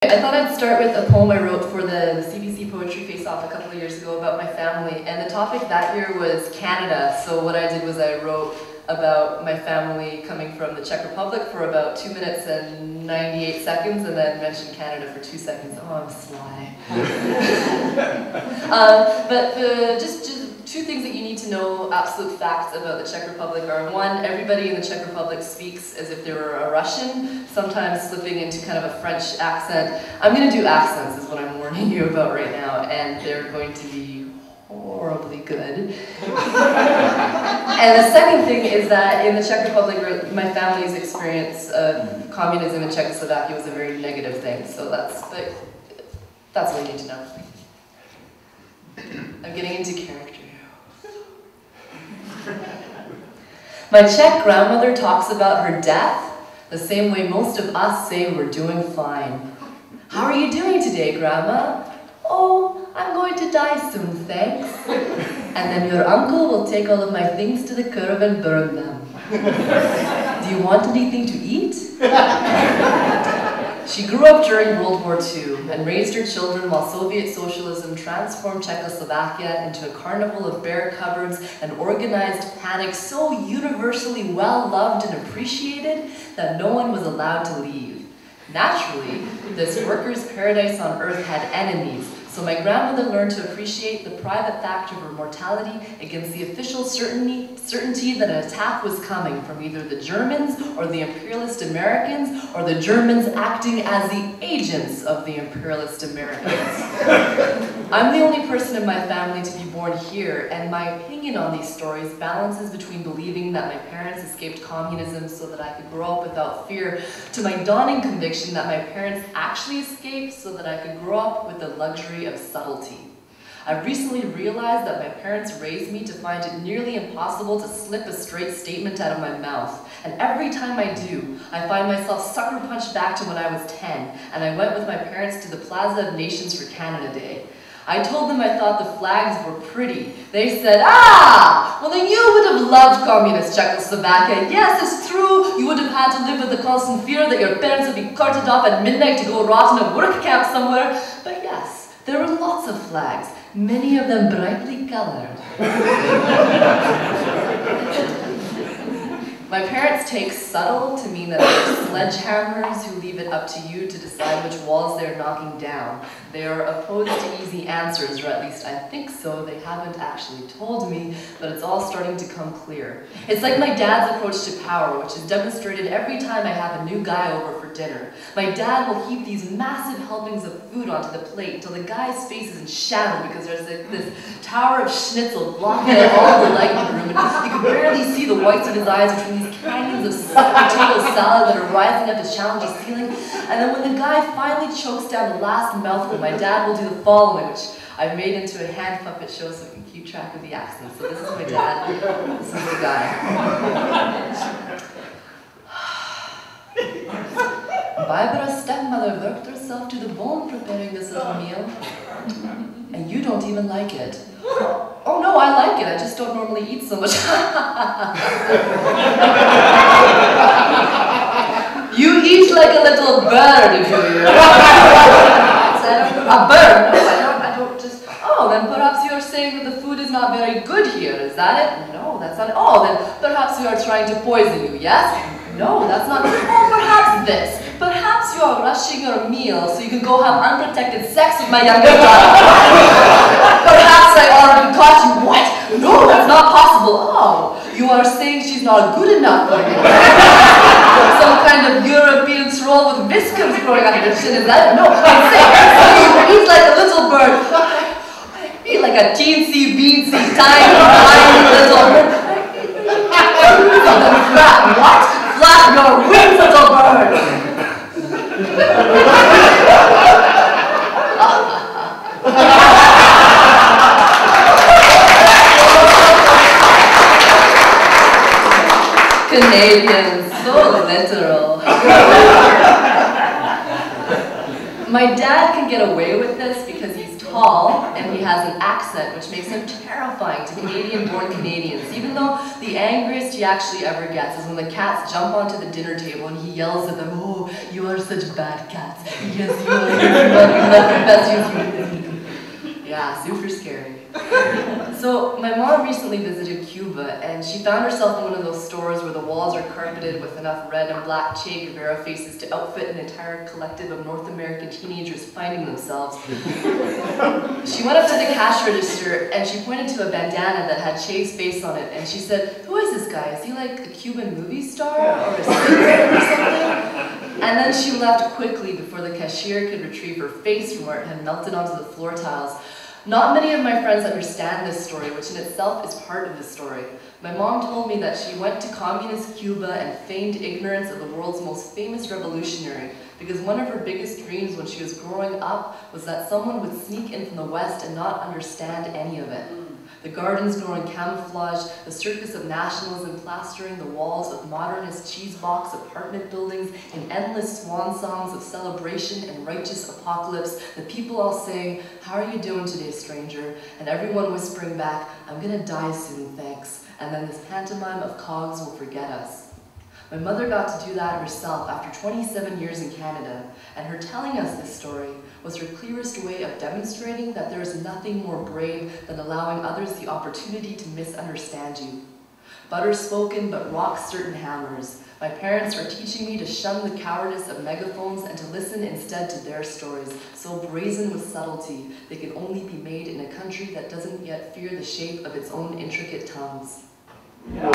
I thought I'd start with a poem I wrote for the CBC Poetry Face-off a couple of years ago about my family, and the topic that year was Canada. So what I did was I wrote about my family coming from the Czech Republic for about 2 minutes and 98 seconds, and then mentioned Canada for 2 seconds. Oh, I'm sly. Just two things that you need to know, absolute facts about the Czech Republic are: one, everybody in the Czech Republic speaks as if they were a Russian, sometimes slipping into kind of a French accent. I'm going to do accents is what I'm warning you about right now, and they're going to be horribly good. And the second thing is that in the Czech Republic, my family's experience of communism in Czechoslovakia was a very negative thing, so that's all you need to know. I'm getting into character. My Czech grandmother talks about her death the same way most of us say we're doing fine. How are you doing today, Grandma? Oh, I'm going to die soon, thanks. And then your uncle will take all of my things to the curb and burn them. Do you want anything to eat? She grew up during World War II and raised her children while Soviet socialism transformed Czechoslovakia into a carnival of bare cupboards and organized panic so universally well-loved and appreciated that no one was allowed to leave. Naturally, this workers' paradise on earth had enemies, so my grandmother learned to appreciate the private fact of her mortality against the official certainty that an attack was coming from either the Germans or the imperialist Americans, or the Germans acting as the agents of the imperialist Americans. I'm the only person in my family to be born here, and my opinion on these stories balances between believing that my parents escaped communism so that I could grow up without fear, to my dawning conviction that my parents actually escaped so that I could grow up with the luxury of subtlety. I've recently realized that my parents raised me to find it nearly impossible to slip a straight statement out of my mouth. And every time I do, I find myself sucker punched back to when I was 10, and I went with my parents to the Plaza of Nations for Canada Day. I told them I thought the flags were pretty. They said, "Ah, well then you would have loved communist Czechoslovakia. Yes, it's true, you would have had to live with the constant fear that your parents would be carted off at midnight to go rot in a work camp somewhere. But yes, there were lots of flags, many of them brightly colored." My parents take subtle to mean that they're sledgehammers who leave it up to you to decide which walls they're knocking down. They are opposed to easy answers, or at least I think so. They haven't actually told me, but it's all starting to come clear. It's like my dad's approach to power, which is demonstrated every time I have a new guy over for dinner. My dad will heap these massive helpings of food onto the plate until the guy's face is in shadow because there's this tower of schnitzel blocking out all the light in the room, and you can barely see the whites of his eyes between these canyons of potato salad that are rising up to challenge the ceiling. And then when the guy finally chokes down the last mouthful, my dad will do the following, which I've made into a hand puppet show so we can keep track of the accents. So this is my dad, this is the guy. Barbara's stepmother worked herself to the bone preparing this little meal, and you don't even like it. Oh no, I like it, I just don't normally eat so much. You eat like a little bird, do you? A bird? No, I don't just... Oh, then perhaps you're saying that the food is not very good here, is that it? No, that's not it. Oh, then perhaps you are trying to poison you, yes? No, that's not... Oh, perhaps this. Perhaps you are rushing your meal so you can go have unprotected sex with my youngest daughter. Perhaps I already caught you. What? No, that's not possible. Oh, you are saying she's not good enough for you. Some kind of European troll with whiskers growing out of her chin, is that? No, I'm saying you eat like a little bird. I eat like a teensy-beansy, tiny little bird. Flap, what? Flap your wings, little bird. Canadians, so literal. My dad can get away with this because he's tall, and he has an accent which makes him terrifying to Canadian-born Canadians, even though the angriest he actually ever gets is when the cats jump onto the dinner table and he yells at them, "Oh, you are such bad cats. Yes, you are. Yeah, super scary. So my mom recently visited Cuba, and she found herself in one of those stores where the walls are carpeted with enough red and black Che Guevara faces to outfit an entire collective of North American teenagers finding themselves. She went up to the cash register and she pointed to a bandana that had Che's face on it, and she said, "Who is this guy? Is he like a Cuban movie star or a singer or something?" And then she left quickly before the cashier could retrieve her face from where it had melted onto the floor tiles. Not many of my friends understand this story, which in itself is part of the story. My mom told me that she went to communist Cuba and feigned ignorance of the world's most famous revolutionary, because one of her biggest dreams when she was growing up was that someone would sneak in from the West and not understand any of it. The gardens growing camouflage, the circus of nationalism plastering the walls of modernist cheese box apartment buildings in endless swan songs of celebration and righteous apocalypse, the people all saying, "How are you doing today, stranger?" And everyone whispering back, "I'm gonna die soon, thanks." And then this pantomime of cogs will forget us. My mother got to do that herself after 27 years in Canada, and her telling us this story was her clearest way of demonstrating that there is nothing more brave than allowing others the opportunity to misunderstand you. Butter-spoken but rock-certain hammers. My parents are teaching me to shun the cowardice of megaphones and to listen instead to their stories, so brazen with subtlety they can only be made in a country that doesn't yet fear the shape of its own intricate tongues. Yeah.